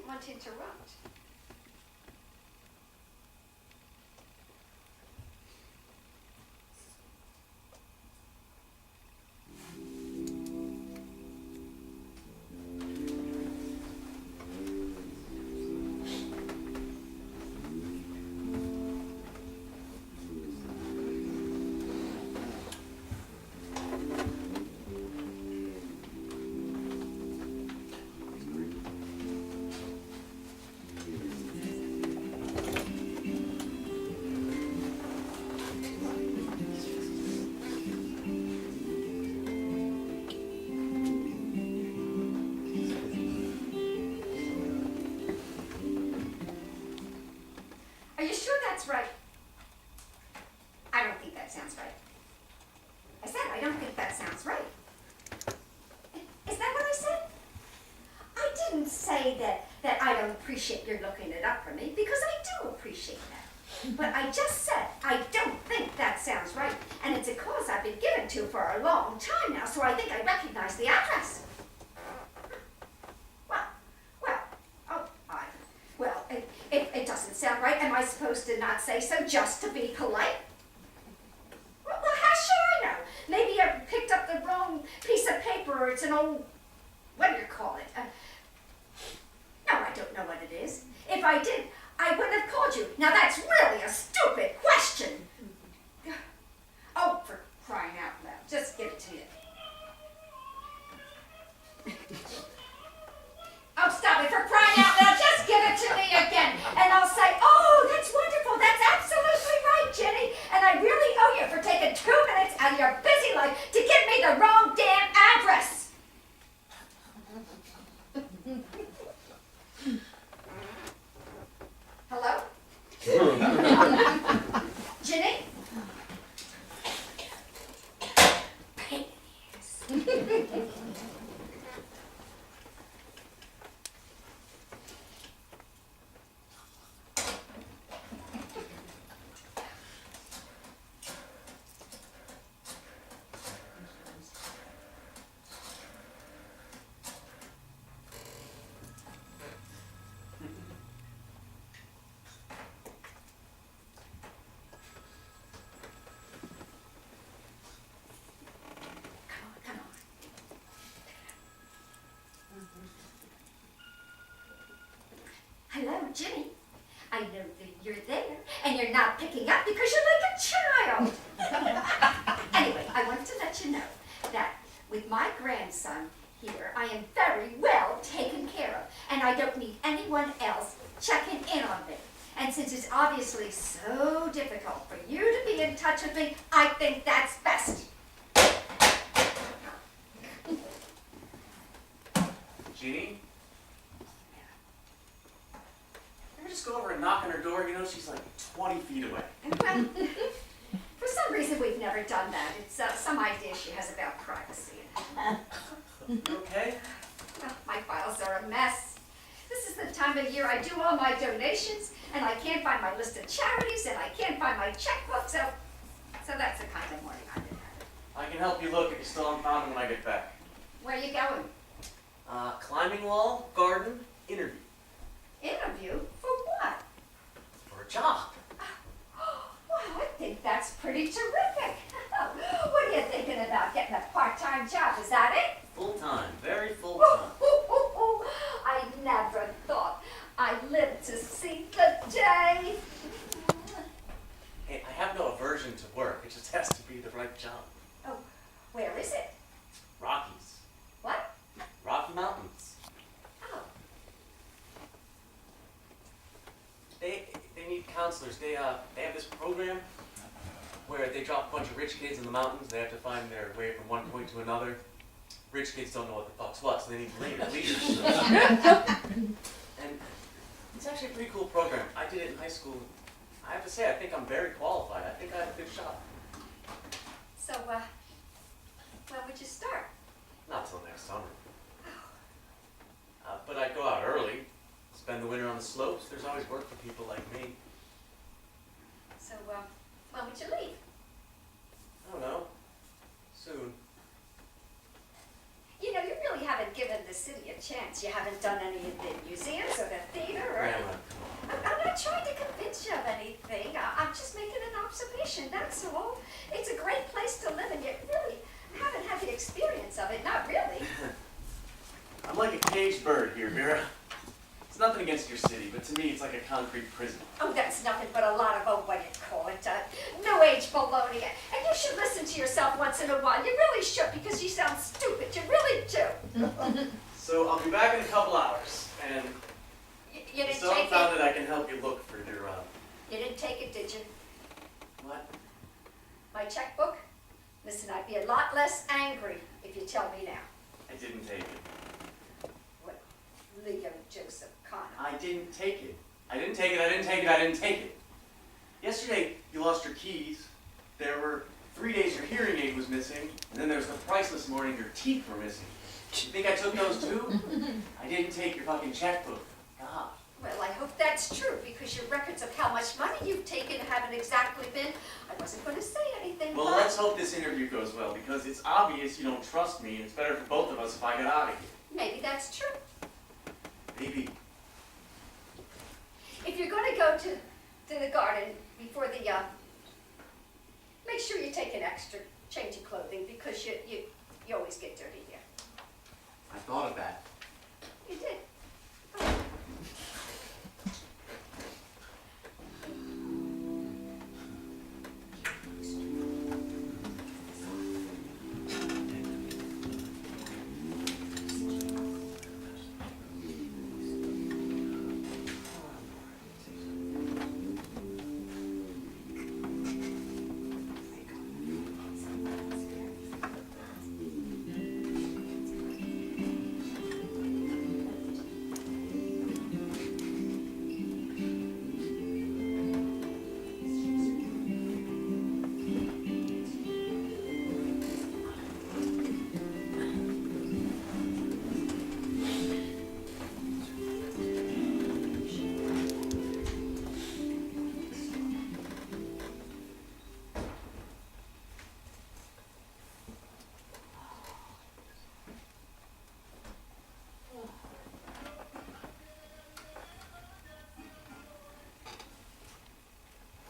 didn't want to interrupt. Are you sure that's right? I don't think that sounds right. I said, I don't think that sounds right. Is that what I said? I didn't say that I don't appreciate your looking it up for me, because I do appreciate that. But I just said, I don't think that sounds right. And it's a cause I've been given to for a long time now, so I think I recognize the address. It doesn't sound right. Am I supposed to not say so just to be polite? Well, how should I know? Maybe I picked up the wrong piece of paper, or it's an old, what do you call it? No, I don't know what it is. If I did, I wouldn't have called you. Now that's really a stupid question. Oh, for crying out loud. Just give it to me. Oh, stop it, for crying out loud. Just give it to me again. And I'll say, oh, that's wonderful. That's absolutely right, Jenny. And I really owe you for taking 2 minutes out of your busy life to give me the wrong damn address. Hello? Jenny? Pain in the ass. Hello, Jenny. I know that you're there, and you're not picking up because you're like a child. Anyway, I wanted to let you know that with my grandson here, I am very well taken care of, and I don't need anyone else checking in on me. And since it's obviously so difficult for you to be in touch with me, I think that's best. Jeannie? Just go over and knock on her door. You know, she's like 20 feet away. Well, for some reason we've never done that. It's some idea she has about privacy. You okay? Well, my files are a mess. This is the time of year I do all my donations, and I can't find my list of charities, and I can't find my checkbook, so that's the kind of morning I've been having. I can help you look if you still haven't found them when I get back. Where are you going? Climbing wall, garden, interview. Interview? For what? For a job. Well, I think that's pretty terrific. What are you thinking about, getting a part-time job? Is that it? Full-time, very full-time. I never thought I'd live to see the day. Hey, I have no aversion to work. It just has to be the right job. Oh, where is it? Rockies. What? Rocky Mountains. Oh. They need counselors. They have this program where they drop a bunch of rich kids in the mountains. They have to find their way from one point to another. Rich kids don't know what the fuck's what, so they need leaders. And it's actually a pretty cool program. I did it in high school. I have to say, I think I'm very qualified. I think I have a good shot. So, when would you start? Not till next summer. But I go out early, spend the winter on the slopes. There's always work for people like me. So, when would you leave? I don't know. Soon. You know, you really haven't given the city a chance. You haven't done any of the museums or the theater or... Grandma, I'm not trying to convince you of anything. I'm just making an observation, that's all. It's a great place to live and you really haven't had the experience of it, not really. I'm like a caged bird here, Vera. It's nothing against your city, but to me it's like a concrete prison. Oh, that's nothing but a lot of, what do you call it, new age baloney. And you should listen to yourself once in a while. You really should, because you sound stupid. You really do. So I'll be back in a couple hours, and You I didn't still take haven't found it? that I can help you look for your, You didn't take it, did you? what? My checkbook? Listen, I'd be a lot less angry if you tell me now. I didn't take it. What? Leo Joseph Connor. I didn't take it. I didn't take it, I didn't take it, I didn't take it. Yesterday, you lost your keys. There were 3 days your hearing aid was missing, and then there was the priceless morning your teeth were missing. You think I took those too? I didn't take your fucking checkbook. God. Well, I hope that's true, because your records of how much money you've taken haven't exactly been. I wasn't going to say anything, Well, but... let's hope this interview goes well, because it's obvious you don't trust me, and it's better for both of us if I get out of here. Maybe that's true. Maybe. If you're going to go to the garden before the, make sure you take an extra change of clothing, because you always get dirty here. I thought of that. You did.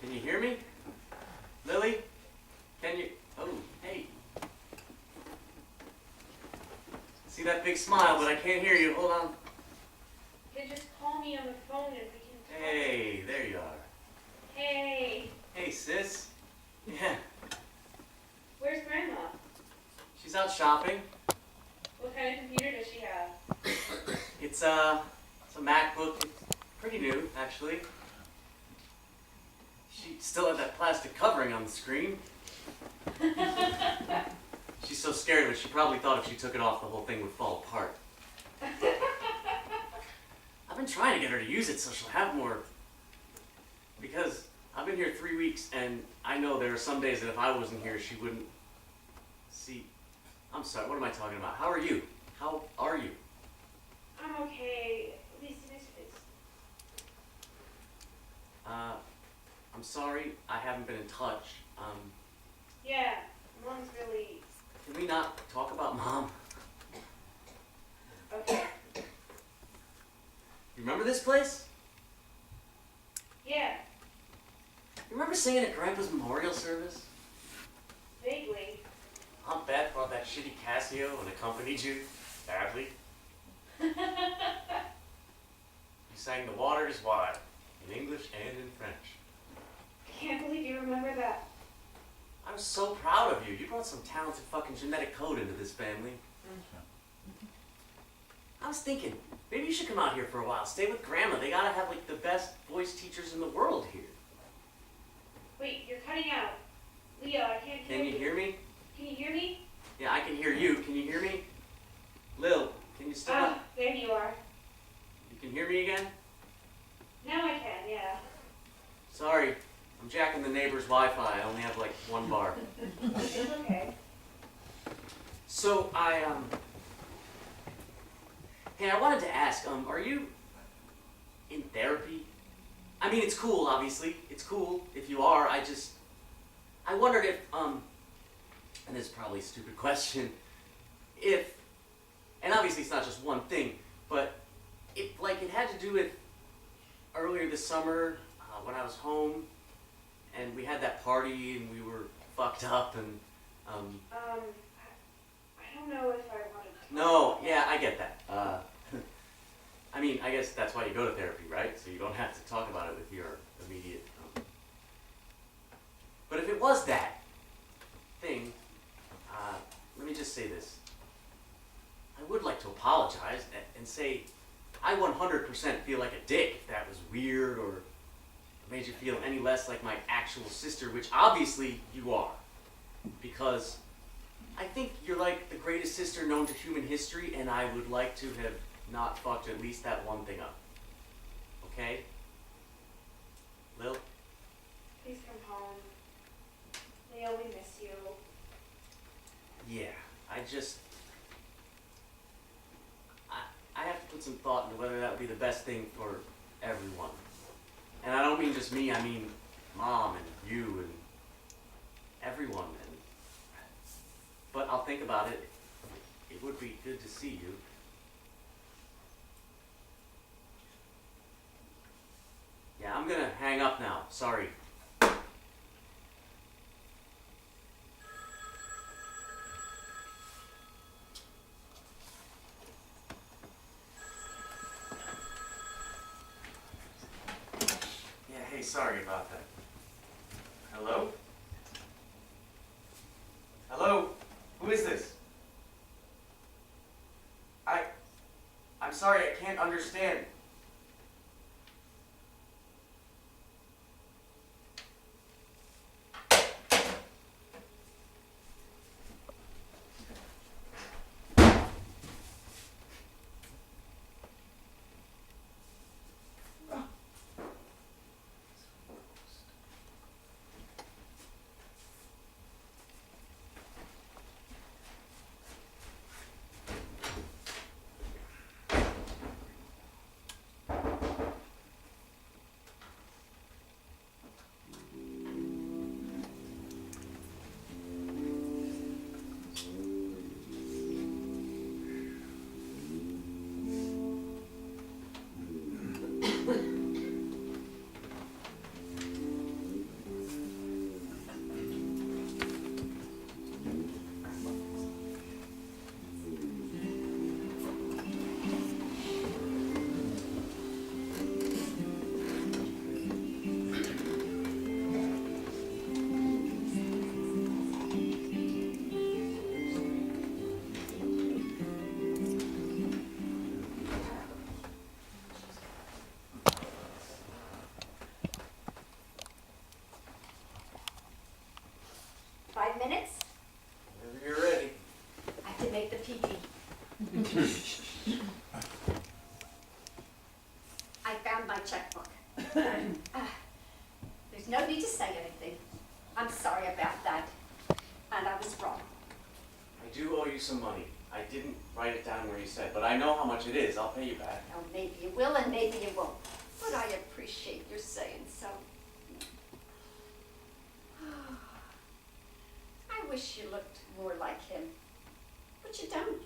Can you hear me? Lily? Can you? Oh, hey. See that big smile, but I can't hear you. Hold on. You just call me on the phone and we can talk. Hey, there you are. Hey, Hey, sis. Yeah, where's Grandma? she's out shopping. What kind of computer does she have? It's a MacBook. It's pretty new, actually. She still had that plastic covering on the screen. She's so scared of it, she probably thought if she took it off, the whole thing would fall apart. I've been trying to get her to use it so she'll have more. Because I've been here 3 weeks, and I know there are some days that if I wasn't here, she wouldn't see. I'm sorry, what am I talking about? How are you? How are you? I'm okay. At least it is. I'm sorry, I haven't been in touch. Yeah, Mom's really... Can we not talk about Mom? Okay. You remember this place? Yeah, You remember singing at Grandpa's memorial service? vaguely. Aunt Beth brought that shitty Casio and accompanied you, badly. You sang The Water is Wide, in English and in French. Can't believe you remember that. I'm so proud of you. You brought some talented fucking genetic code into this family. I was thinking, maybe you should come out here for a while. Stay with Grandma. They gotta have like the best voice teachers in the world here. Wait, you're cutting out. Leo, I can't hear Can you hear me? Can you hear me? Yeah, I can hear you. Can you hear me? Lil, can you still? Ah, there you are. You can hear me again? Now I can, yeah. Sorry, I'm jacking the neighbor's Wi-Fi. I only have like 1 bar. It's okay. So hey, I wanted to ask, are you in therapy? I mean, it's cool, obviously. It's cool if you are. I wondered if, and this is probably a stupid question, and obviously obviously it's not just one thing, but it had to do with earlier this summer when I was home, and we had that party and we were fucked up and I don't know if I wanted to. no, yeah, I get that. I mean, I guess that's why you go to therapy, right? So you don't have to talk about it with your immediate. But if it was that thing, let me just say this. I would like to apologize and say I 100% feel like a dick if that was weird or made you feel any less like my actual sister, which obviously you are. Because I think you're like the greatest sister known to human history, and I would like to have not fucked at least that one thing up. Okay? Lil? Please come home. Leo, we miss you. Yeah, I have to put some thought into whether that would be the best thing for everyone. And I don't mean just me, I mean Mom and you and everyone. But I'll think about it. It would be good to see you. Yeah, I'm gonna hang up now. Sorry. Yeah, hey, sorry about that. Hello? Hello? Who is this? I'm sorry, I can't understand. Minutes? Whenever you're ready. I have to make the pee-pee. I found my checkbook. There's no need to say anything. I'm sorry about that. And I was wrong. I do owe you some money. I didn't write it down where you said, but I know how much it is. I'll pay you back. Well, maybe you will and maybe you won't. But I appreciate your saying so. I wish you looked more like him. But you don't.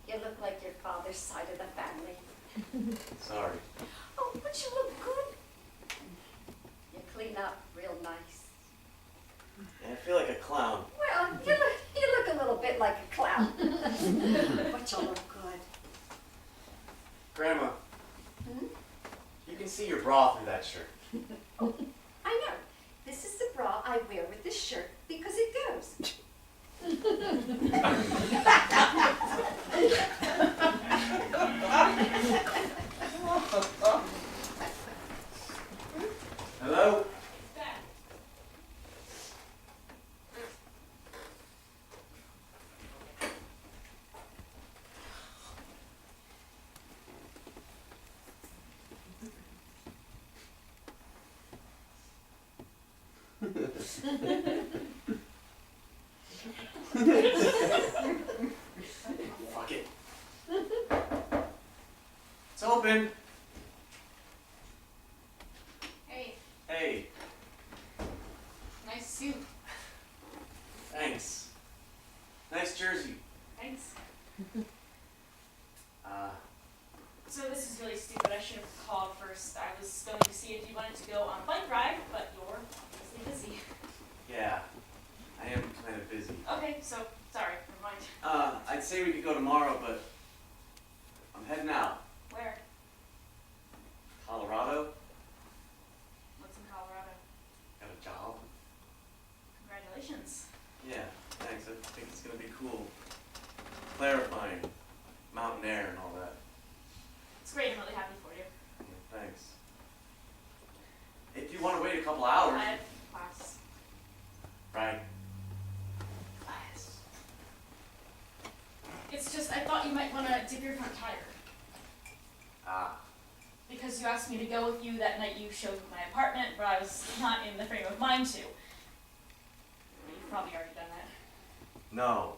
You look like your father's side of the family. Sorry. Oh, but you look good. You clean up real nice. I feel like a clown. Well, you look a little bit like a clown. But you look good. Grandma, Hmm? you can see your bra through that shirt. Oh, I know. This is the bra I wear with this shirt because it goes. Hello? Fuck it. It's open. Hey, Hey, nice suit. thanks. Nice jersey. Thanks. first. I was going to see if you wanted to go on a bike ride, but you're obviously busy. Yeah, I am kind of busy. Okay, so, sorry, never mind. I'd say we could go tomorrow, but I'm heading out. Where? Colorado? What's in Colorado? Got a job? Congratulations. Yeah, thanks. I think it's gonna be cool. Clarifying, mountain air and all that. It's great, I'm really happy for you. Yeah, thanks. If you want to wait a couple hours. I have class. Right. Class. It's just, I thought you might want to dip your front tire. Ah. Because you asked me to go with you that night you showed me my apartment, but I was not in the frame of mind to. You've probably already done that. No,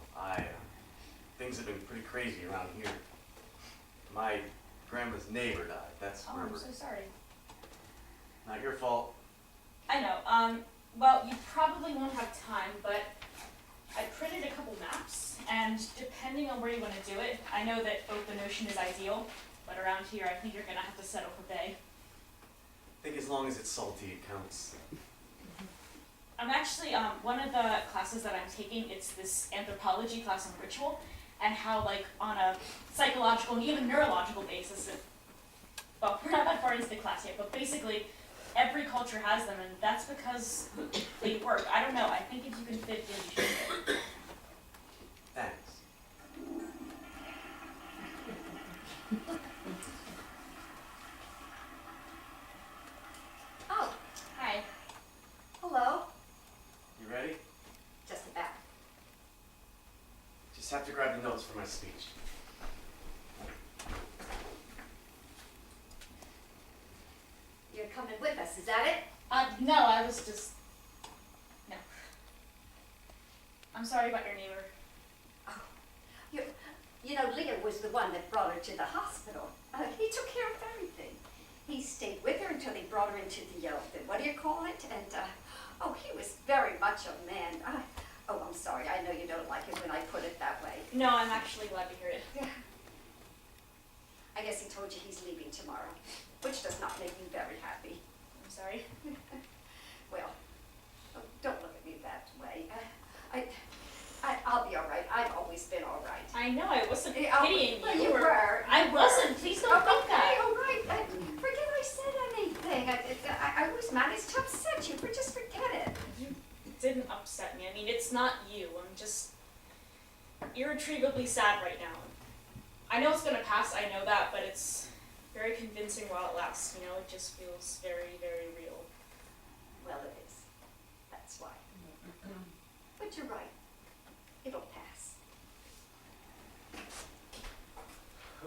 things have been pretty crazy around here. My grandma's neighbor died. That's Oh, where I'm we're. so sorry. Not your fault. I know. Well, you probably won't have time, but I printed a couple maps, and depending on where you want to do it, I know that open ocean is ideal, but around here I think you're going to have to settle for bay. I think as long as it's salty, it counts. I'm actually, one of the classes that I'm taking, it's this anthropology class on ritual, and how, like, on a psychological and even neurological basis, well, we're not that far into the class yet, but basically, every culture has them, and that's because they work. I don't know, I think if you can fit in, you should fit. Thanks. Oh, Hi. hello. You ready? Just about. Just have to grab the notes for my speech. You're coming with us, is that it? No, I was just, no. I'm sorry about your neighbor. You know, Leah was the one that brought her to the hospital. He took care of everything. He stayed with her until they brought her into the what do you call it? And, he was very much a man. I'm sorry, I know you don't like it when I put it that way. No, I'm actually glad to hear it. I guess he told you he's leaving tomorrow, which does not make me very happy. I'm sorry. Well, don't look at me that way. I'll be all right. I've always been all right. I know, I wasn't Oh, pitying well, you. you were. I You wasn't, were. please don't think that. Okay, all right. Forget I said anything. I always managed to upset you, but just forget it. You didn't upset me. I mean, it's not you. I'm just irretrievably sad right now. I know it's gonna pass, I know that, but it's very convincing while it lasts, you know? It just feels very, very real. Well, it is. That's why. But you're right. It'll pass.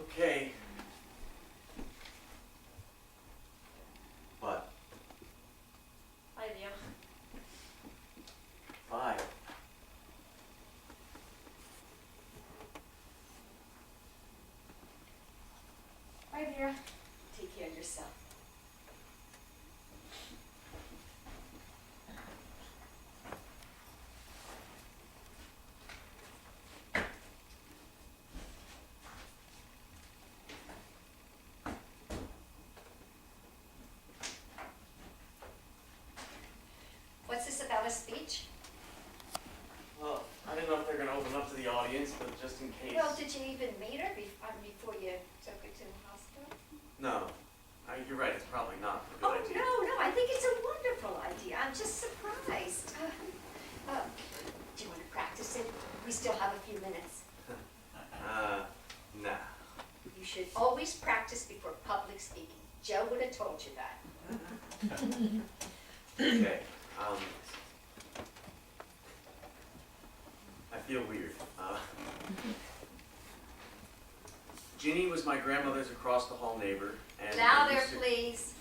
Okay. What? I do. Bye. Bye, Vera. Take care of yourself. What's this about a speech? Well, I didn't know if they're gonna open up to the audience, but just in case. Well, did you even meet her before you took her to the hospital? No. You're right, it's probably not a good Oh, idea. no, I think it's a wonderful idea. I'm just surprised. Do you want to practice it? We still have a few minutes. Nah. You should always practice before public speaking. Joe would have told you that. Okay. I feel weird. Ginny was my grandmother's across the hall neighbor, and Louder, please.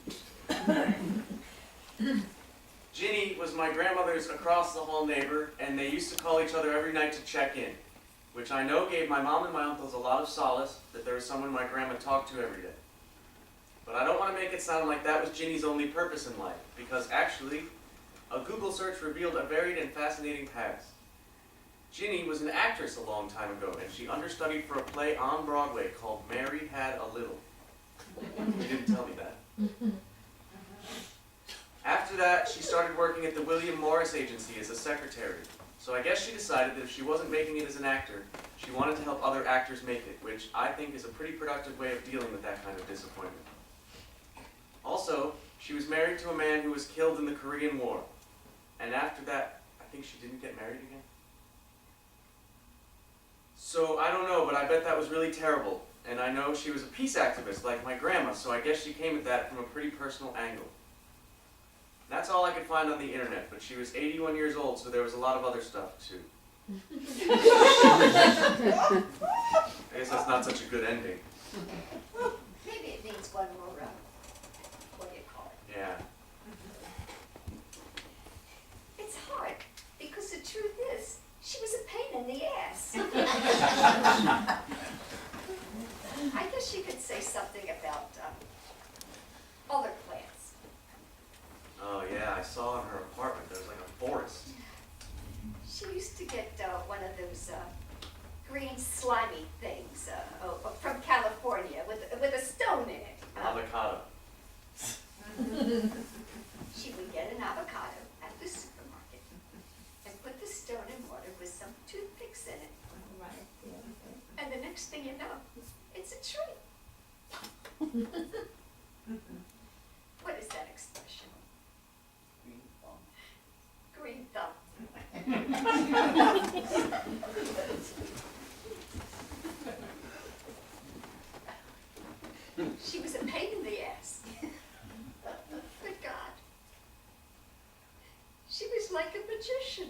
Ginny was my grandmother's across the hall neighbor, and they used to call each other every night to check in, which I know gave my mom and my uncles a lot of solace that there was someone my grandma talked to every day. But I don't want to make it sound like that was Ginny's only purpose in life, because actually, a Google search revealed a varied and fascinating past. Ginny was an actress a long time ago, and she understudied for a play on Broadway called Mary Had a Little. You didn't tell me that. After that, she started working at the William Morris Agency as a secretary. So I guess she decided that if she wasn't making it as an actor, she wanted to help other actors make it, which I think is a pretty productive way of dealing with that kind of disappointment. Also, she was married to a man who was killed in the Korean War. And after that, I think she didn't get married again. So I don't know, but I bet that was really terrible. And I know she was a peace activist like my grandma, so I guess she came at that from a pretty personal angle. That's all I could find on the internet, but she was 81 years old, so there was a lot of other stuff too. I guess that's not such a good ending. Maybe it needs one more, what do you call it? Yeah. It's hard, because the truth is, she was a pain in the ass. I guess you could say something about other plants. Oh yeah, I saw in her apartment there was like a forest. She used to get one of those green slimy things from California with a stone in it. Avocado. She would get an avocado at the supermarket and put the stone in water with some toothpicks in it. And the next thing you know, it's a tree. What is that expression? Green thumb. She was a pain in the ass. Good God. She was like a magician.